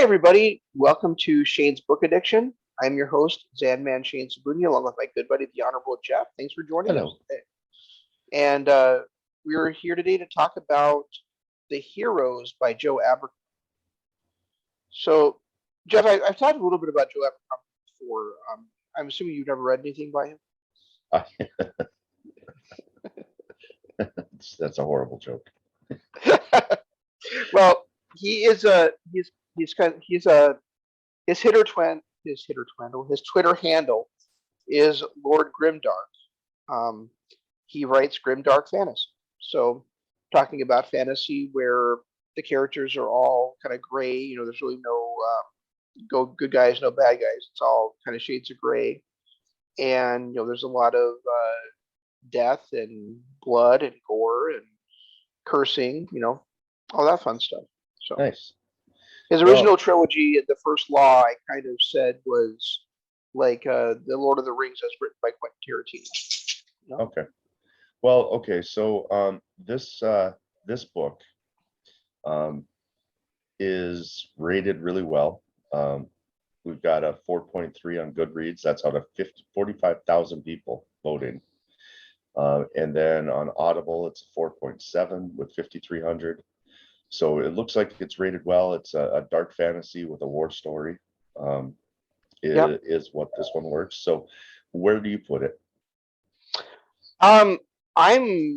everybody. Welcome to Shane's Book Addiction. I'm your host, Zanman Shane Sabunia, along with my good buddy, the Honorable Jeff. Thanks for joining us Hello. today. And we're here today to talk about The Heroes by Joe Abercrombie. So, Jeff, I've talked a little bit about Joe Abercrombie before. I'm assuming you've never read anything by him? That's a horrible joke. Well, he is a his Twitter handle is Lord Grimdark. He writes grimdark fantasy. So talking about fantasy where the characters are all kind of gray, there's really no good guys, no bad guys. It's all kind of shades of gray. And there's a lot of death and blood and gore and cursing, all that fun stuff. So Nice. his original trilogy, The First Law, I kind of said was like the Lord of the Rings as written by Quentin Tarantino. Okay. Well, okay. So this book is rated really well. We've got a 4.3 on Goodreads. That's out of 45,000 people voting. And then on Audible, it's a 4.7 with 5,300. So it looks like it's rated well. It's a dark fantasy with a war story. Is what this one works. So where do you put it? I'm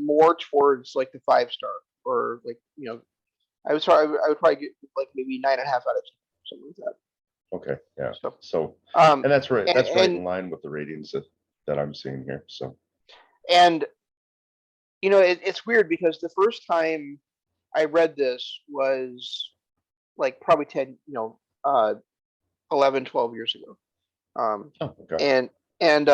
more towards like the 5-star, or like I would probably get like maybe 9.5 out of 10, something like that. Okay, yeah. So and that's right. That's right and, in line with the ratings that I'm seeing here. So, and it's weird because the first time I read this was like probably 11, 12 years ago. Okay. And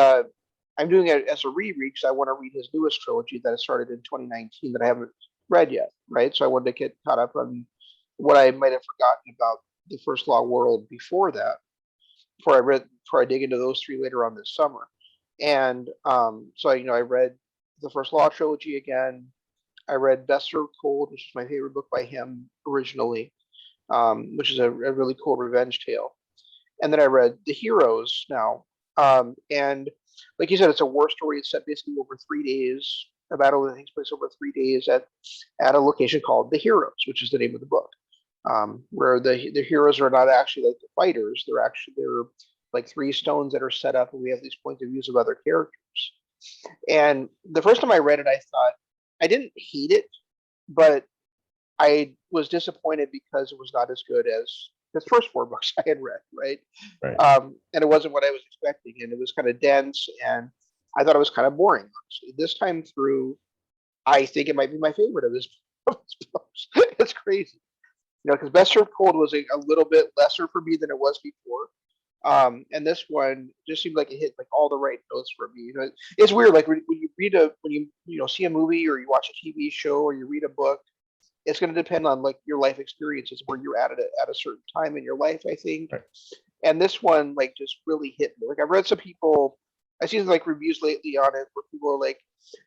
I'm doing it as a reread because I want to read his newest trilogy that I started in 2019 that I haven't read yet, right? So I wanted to get caught up on what I might have forgotten about the First Law world before that, before I dig into those three later on this summer. And so I read the First Law trilogy again. I read Best Served Cold, which is my favorite book by him originally, which is a really cool revenge tale. And then I read The Heroes now. And like you said, it's a war story. It's set basically over 3 days, a battle that takes place over 3 days at a location called The Heroes, which is the name of the book, where the heroes are not actually like the fighters. They're like 3 stones that are set up, and we have these points of views of other characters. And the first time I read it, I thought I didn't hate it, but I was disappointed because it was not as good as the first 4 books I had read, right? And it wasn't what I was expecting, and it was kind of dense, and I thought it was kind of boring. Honestly. This time through, I think it might be my favorite of his books. It's crazy, because Best Served Cold was a little bit lesser for me than it was before. And this one just seemed like it hit like all the right notes for me. It's weird, like when you read when you see a movie or you watch a TV show or you read a book, it's going to depend on like your life experiences where you're at a certain time in your life, I think. Right. And this one like just really hit me. Like I've read some people, I've seen like reviews lately on it where people are like,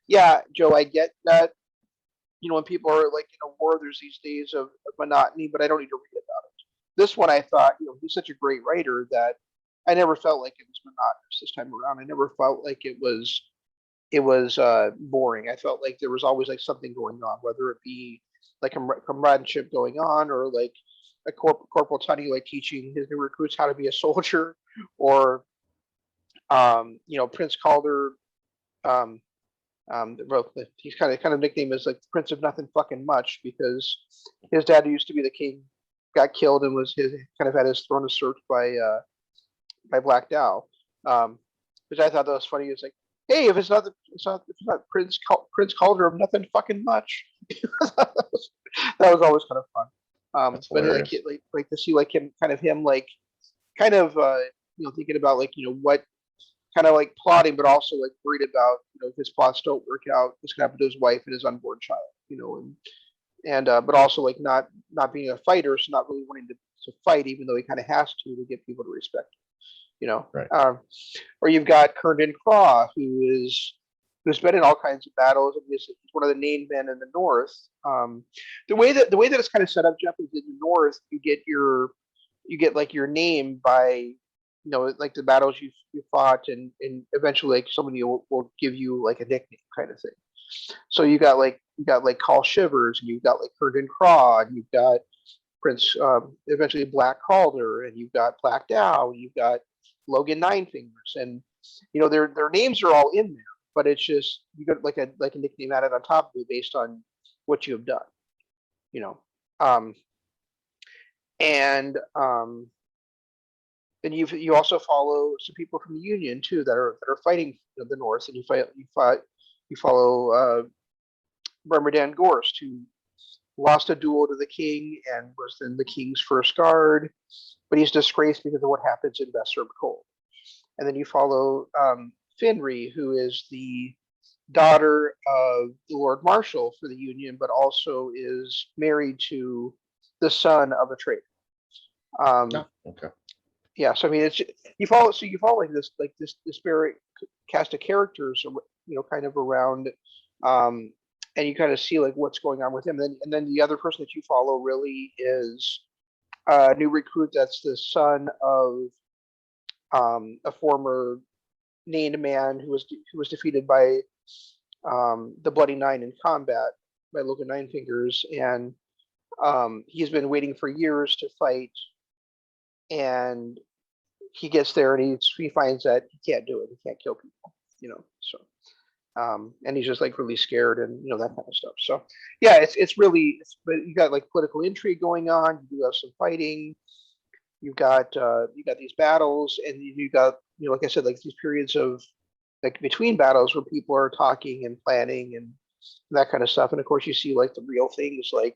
"Yeah, Joe, I get that. When people are like in a war, there's these days of monotony, but I don't need to read about it." This one, I thought, he's such a great writer that I never felt like it was monotonous this time around. I never felt like it was boring. I felt like there was always like something going on, whether it be like a comradeship going on, or like a Corporal Tunney like teaching his new recruits how to be a soldier, or Prince Calder. He's kind of nickname is like Prince of Nothing Fucking Much because his dad, who used to be the king, got killed and was kind of had his throne usurped by Black Dow, which I thought that was funny. It's like, hey, if it's not Prince Calder of Nothing Fucking Much, that was always kind of fun. But like to see like him thinking about like what kind of like plotting, but also like worried about if his plots don't work out, what's gonna happen to his wife and his unborn child, and but also like not being a fighter, so not really wanting to fight, even though he kind of has to get people to respect him, Right. Or you've got Kernan Craw, who's been in all kinds of battles. I mean, he's one of the named men in the North. The way that it's kind of set up, Jeff, is in the North you get your you get like your name by like the battles you fought, and eventually like somebody will give you like a nickname kind of thing. So you got like Carl Shivers, and you've got like Herndon Craw, and you've got Prince, eventually Black Calder, and you've got Black Dow, and you've got Logan Nine Fingers, and their names are all in there, but it's just you got like a nickname added on top of it based on what you have done, you know. Um, and then you also follow some people from the Union too that are fighting the North, and you follow Burmadan Gorst, who lost a duel to the king and was then the king's first guard, but he's disgraced because of what happens in Vesser Cold. And then you follow Finri, who is the daughter of the Lord Marshal for the Union, but also is married to the son of a traitor. Okay. Yeah, so I mean, you follow like this disparate cast of characters, kind of around, um, and you kind of see like what's going on with him. And then the other person that you follow really is a new recruit that's the son of a former named man who was defeated by the Bloody Nine in combat by Logan Nine Fingers, and he's been waiting for years to fight, and he gets there and he finds that he can't do it. He can't kill people, So, and he's just like really scared and that kind of stuff. So, yeah, but you got like political intrigue going on. You do have some fighting. You got these battles, and you got like I said, like these periods of like between battles where people are talking and planning and that kind of stuff. And of course, you see like the real things like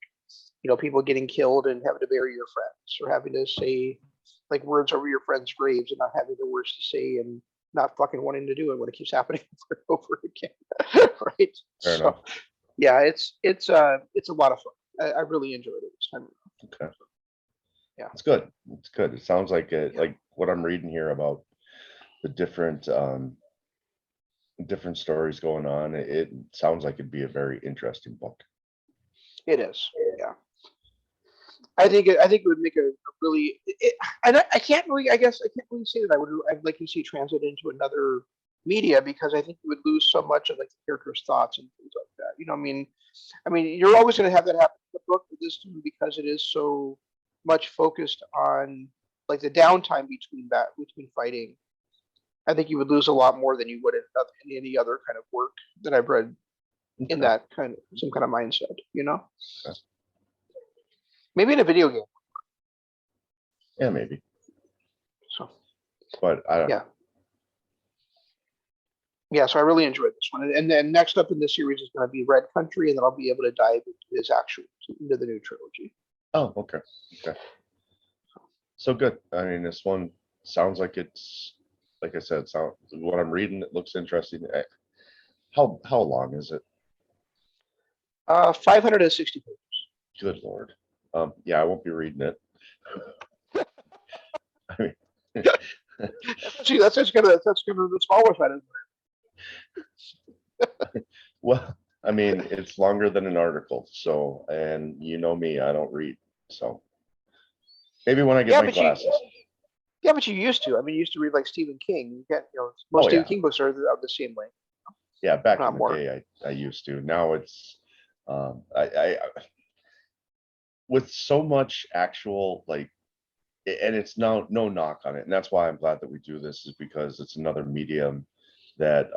people getting killed and having to bury your friends, or having to say like words over your friends' graves and not having the words to say, and not fucking wanting to do it when it keeps happening over and over again. Right. Fair So enough. yeah, it's a lot of fun. I really enjoyed it this time. Okay. Yeah. It's good. It's good. It sounds like Yeah. like what I'm reading here about the different stories going on. It sounds like it'd be a very interesting book. It is. Yeah. I think it would make a really, and I can't really, I guess I can't really say that I'd like to see it translate into another media, because I think you would lose so much of like the character's thoughts and things like that. I mean, you're always going to have that happen in the book with this too, because it is so much focused on like the downtime between fighting. I think you would lose a lot more than you would in any other kind of work that I've read in Okay. that kind of some kind of mindset. Okay. Maybe in a video game. Yeah, maybe. So But I don't. yeah. Yeah, so I really enjoyed this one. And then next up in this series is going to be Red Country, and then I'll be able to dive into the new trilogy. Oh, okay. Okay. So good. I mean, this one sounds like it's, like I said, what I'm reading, it looks interesting. How long is it? 560 pages. Good Lord. Yeah, I won't be reading it. I mean, That's just kind of the smaller side of it. well, I mean, it's longer than an article. So, and you know me, I don't read. So maybe when I get my glasses. Yeah, but you used to. I mean, you used to read like Stephen King. You get, most Stephen King books are of the same length. Yeah, back Not in the more. day, I used to. Now it's, I with so much actual like, and it's no knock on it, and that's why I'm glad that we do this, is because it's another medium that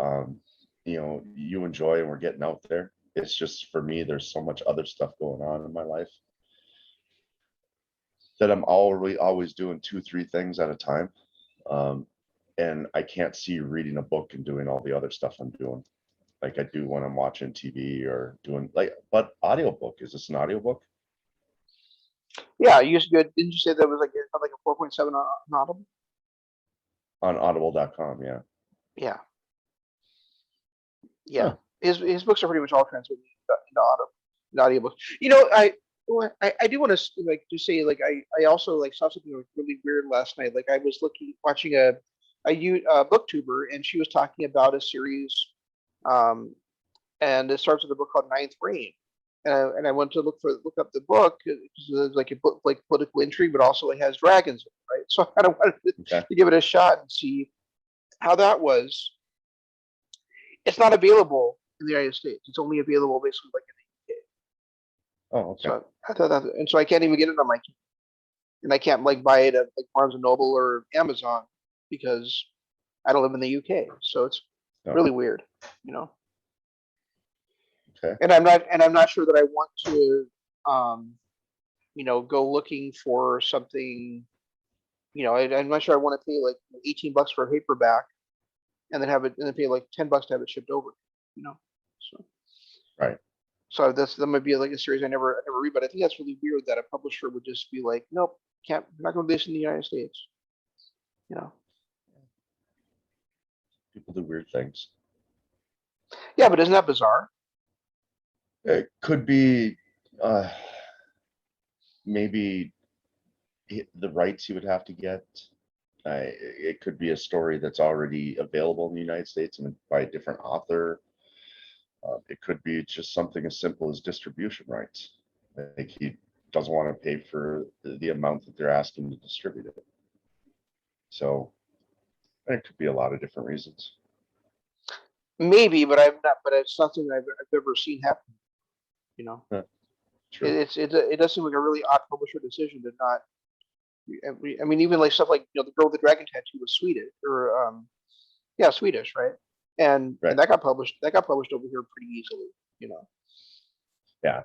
you enjoy, and we're getting out there. It's just, for me, there's so much other stuff going on in my life that I'm always doing 2-3 things at a time, and I can't see reading a book and doing all the other stuff I'm doing like I do when I'm watching TV or doing but audiobook, is this an audiobook? Yeah, you used to get. Didn't you say that was like a 4.7 on Audible? On audible.com, yeah. Yeah. Yeah. Huh. His books are pretty much all translated into audiobooks. I do want to like just say like I also like saw something really weird last night. Like I was watching a booktuber, and she was talking about a series, and it starts with a book called Ninth Reign, and I went to look up the book because it's like a book like political intrigue, but also it has dragons in it, right? So I kind of wanted Okay. to give it a shot and see how that was. It's not available in the United States. It's only available basically like in the UK. Oh, okay. So I thought that, and so I can't even get it on my, and I can't like buy it at like Barnes and Noble or Amazon because I don't live in the UK. So it's Oh, really weird, you know. okay. And I'm not sure that I want to, go looking for something. I'm not sure I want to pay like $18 for a paperback and then have it and then pay like $10 to have it shipped over. You know, so Right. so that might be like a series I never read, but I think that's really weird that a publisher would just be like, nope, can't, we're not going to do this in the United States. You know. People do weird things. Yeah, but isn't that bizarre? It could be maybe the rights you would have to get. It could be a story that's already available in the United States and by a different author. It could be just something as simple as distribution rights. Like he doesn't want to pay for the amount that they're asking to distribute it. So it could be a lot of different reasons. Maybe, but I'm not. But it's something I've ever seen happen. You know, True. it does seem like a really odd publisher decision to not. I mean, even like stuff like the girl with the dragon tattoo was Swedish or yeah, Swedish, right? And Right. and that got published. That got published over here pretty easily. You know. Yeah.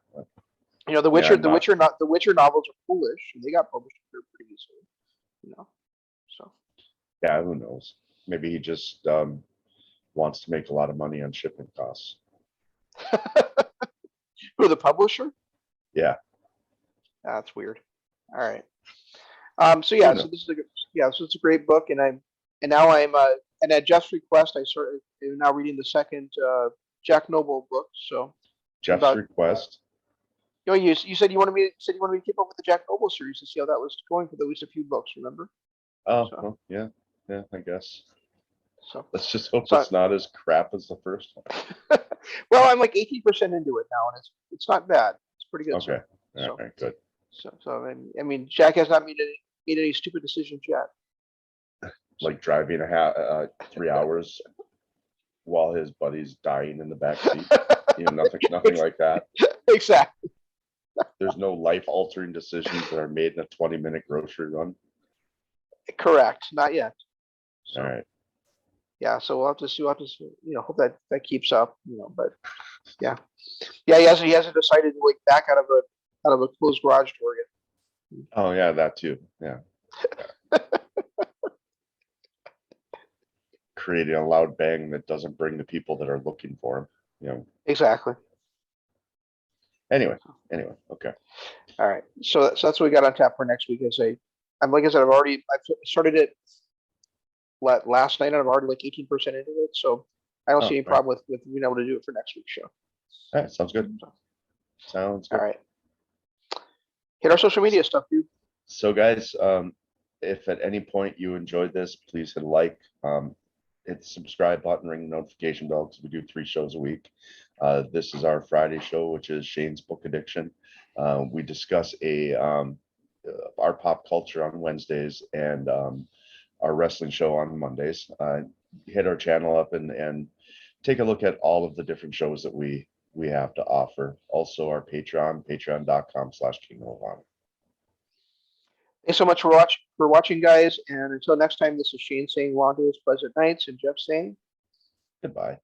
The Witcher, the Witcher novels are Polish, and they got published here pretty easily. You know. So. Yeah. Who knows? Maybe he just wants to make a lot of money on shipping costs. Who, the publisher? Yeah. That's weird. All right. So yeah, Who so this is so it's a great book, and now I'm and at Jeff's request, I am now reading the second Jack Noble book. So Jeff's about request. you said you wanted me to keep up with the Jack Noble series to see how that was going for at least a few books. Remember? Oh, So. well, yeah. Yeah, I guess. So Let's just hope So- it's not as crap as the first one. well, I'm like 18% into it now, and it's not bad. It's pretty good. Okay. So, All right, good. so I mean, Jack has not made any stupid decisions yet. Like driving 3 hours while his buddy's dying in the back seat. Nothing like that. Exactly. There's no life-altering decisions that are made in a 20-minute grocery run. Correct. Not yet. So, All right. Yeah, so we'll have to see. Hope that keeps up. But yeah, he hasn't decided to like back out of a closed garage door yet. Oh yeah, that too. Yeah. Creating a loud bang that doesn't bring the people that are looking for him. Exactly. Anyway. Okay. All right. So that's what we got on tap for next week. I'm like I said, I've started it last night, and I'm already like 18% into it. So I don't see any problem with being able to do it for next week's show. All right, sounds good. Sounds good. All right. Hit our social media stuff, dude. So guys, if at any point you enjoyed this, please hit like, hit the subscribe button, ring the notification bell, because we do 3 shows a week. This is our Friday show, which is Shane's Book Addiction. We discuss our pop culture on Wednesdays and our wrestling show on Mondays. Hit our channel up and take a look at all of the different shows that we have to offer. Also our patreon.com/King of Honor. Thanks so much for watching, guys. And until next time, this is Shane saying long days, pleasant nights, and Jeff saying Goodbye.